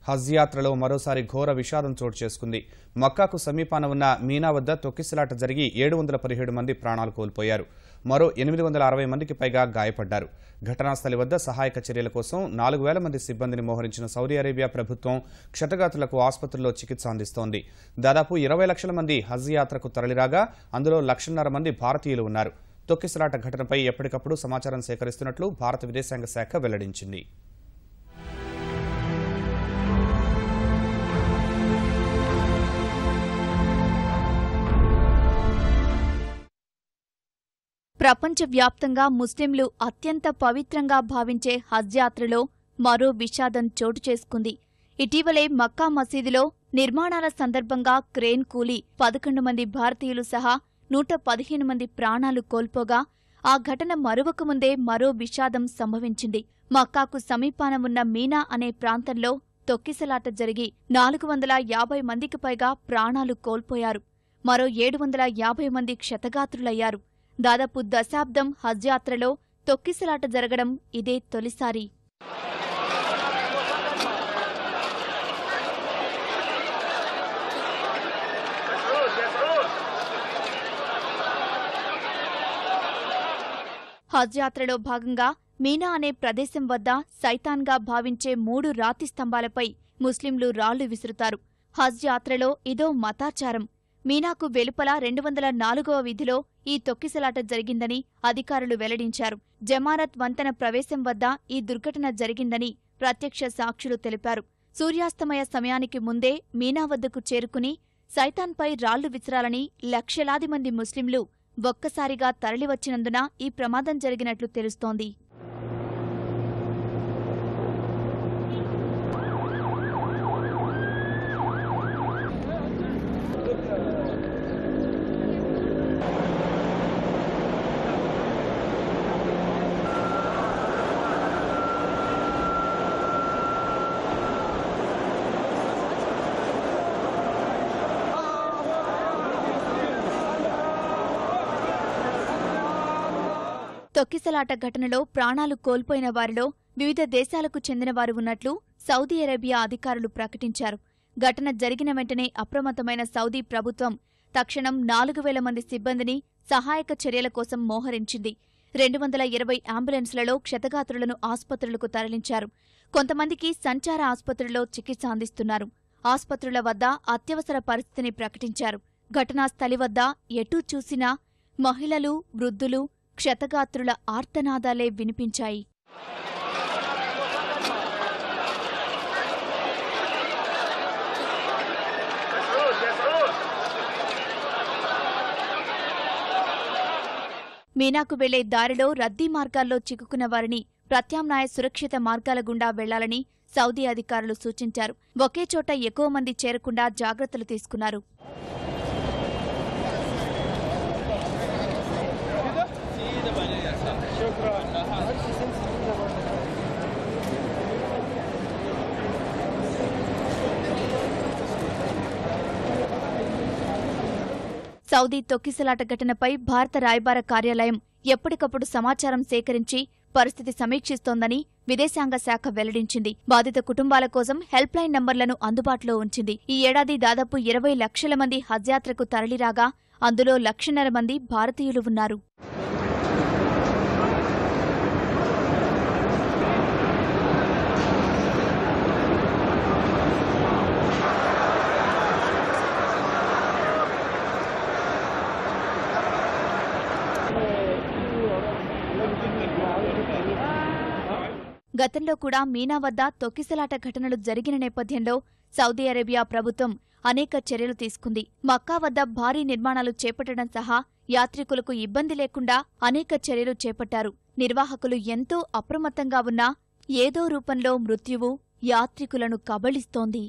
హజ్ యాత్రలో మరోసారి ఘోర విషాదం చోటు చేసుకుంది. మక్కాకు సమీపాన ఉన్న మీనా వద్ద తొక్కిసలాట జరిగి 717 మంది ప్రాణాలు కోల్పోయారు. మరో 860 మందికి పైగా గాయపడ్డారు. ఘటనాస్థలి వద్ద సహాయక చర్యల కోసం 4000 మంది సిబ్బందిని మోహరించిన సౌదీ అరేబియా ప్రభుత్వం క్షతగాత్రులకు ఆసుపత్రుల్లో చికిత్స అందిస్తోంది. దాదాపు 20 లక్షల మంది హజ్ యాత్రకు తరలిరాగా అందులో 1,50,000 మంది భారతీయులు ఉన్నారు. తొక్కిసలాట ఘటనపై ఎప్పటికప్పుడు సమాచారం సేకరిస్తున్నట్లు భారత విదేశాంగ శాఖ వెల్లడించింది. ప్రపంచవ్యాప్తంగా ముస్లింలు అత్యంత పవిత్రంగా భావించే హజ్ యాత్రలో మరో విషాదం చోటు చేసుకుంది. ఇటీవలే మక్కా మసీదులో నిర్మాణాల సందర్భంగా క్రేన్ కూలి 11 మంది భారతీయులు సహా 115 మంది ప్రాణాలు కోల్పోగా ఆ ఘటన మరువకముందే మరో విషాదం సంభవించింది. మక్కాకు సమీపాన ఉన్న మీనా అనే ప్రాంతంలో తొక్కిసలాట జరిగి 450 మందికి పైగా ప్రాణాలు కోల్పోయారు. మరో 750 మంది క్షతగాత్రులయ్యారు. దాదాపు దశాబ్దం హజ్ యాత్రలో తొక్కిసలాట జరగడం ఇదే తొలిసారి. హజ్ యాత్రలో భాగంగా మీనా అనే ప్రదేశం వద్ద సైతాన్గా భావించే 3 రాతి స్తంభాలపై ముస్లింలు రాళ్లు విసురుతారు. హజ్ యాత్రలో ఇదో మతాచారం. మీనాకు వెలుపల 204వ వీధిలో ఈ తొక్కిసలాట జరిగిందని అధికారులు వెల్లడించారు. జమారత్ వంతెన ప్రవేశం వద్ద ఈ దుర్ఘటన జరిగిందని ప్రత్యక్ష సాక్షులు తెలిపారు. సూర్యాస్తమయ సమయానికి ముందే మీనా వద్దకు చేరుకుని సైతాన్పై రాళ్లు విసిరాలని లక్షలాది మంది ముస్లింలు ఒక్కసారిగా తరలివచ్చినందున ఈ ప్రమాదం జరిగినట్లు తెలుస్తోంది. తొక్కిసలాట ఘటనలో ప్రాణాలు కోల్పోయిన వారిలో వివిధ దేశాలకు చెందినవారు ఉన్నట్లు సౌదీ అరేబియా అధికారులు ప్రకటించారు. ఘటన జరిగిన వెంటనే అప్రమత్తమైన సౌదీ ప్రభుత్వం తక్షణం 4000 మంది సిబ్బందిని సహాయక చర్యల కోసం మోహరించింది. 220 అంబులెన్స్లలో క్షతగాత్రులను ఆసుపత్రులకు తరలించారు. కొంతమందికి సంచార ఆసుపత్రుల్లో చికిత్స అందిస్తున్నారు. ఆసుపత్రుల వద్ద అత్యవసర పరిస్థితిని ప్రకటించారు. ఘటనా స్థలి వద్ద ఎటూ చూసినా మహిళలు, వృద్ధులు, క్షతగాత్రుల ఆర్తనాదాలే వినిపించాయి. మీనాకు వెళ్లే దారిలో రద్దీ మార్గాల్లో చిక్కుకున్న వారిని ప్రత్యామ్నాయ సురక్షిత మార్గాల గుండా వెళ్లాలని సౌదీ అధికారులు సూచించారు. ఒకే చోట ఎక్కువ మంది చేరకుండా జాగ్రత్తలు తీసుకున్నారు. సౌదీ తొక్కిసలాట ఘటనపై భారత రాయబార కార్యాలయం ఎప్పటికప్పుడు సమాచారం సేకరించి పరిస్థితి సమీక్షిస్తోందని విదేశాంగ శాఖ వెల్లడించింది. బాధిత కుటుంబాల కోసం హెల్ప్ లైన్ నంబర్లను అందుబాటులో ఉంచింది. ఈ ఏడాది దాదాపు 20 లక్షల మంది హజ్ యాత్రకు తరలిరాగా అందులో 1,50,000 మంది భారతీయులు ఉన్నారు. గతంలో కూడా మీనా వద్ద తొక్కిసలాట ఘటనలు జరిగిన నేపథ్యంలో సౌదీ అరేబియా ప్రభుత్వం అనేక చర్యలు తీసుకుంది. మక్కా వద్ద భారీ నిర్మాణాలు చేపట్టడం సహా యాత్రికులకు ఇబ్బంది లేకుండా అనేక చర్యలు చేపట్టారు. నిర్వాహకులు ఎంతో అప్రమత్తంగా ఉన్నా ఏదో రూపంలో మృత్యువు యాత్రికులను కబళిస్తోంది.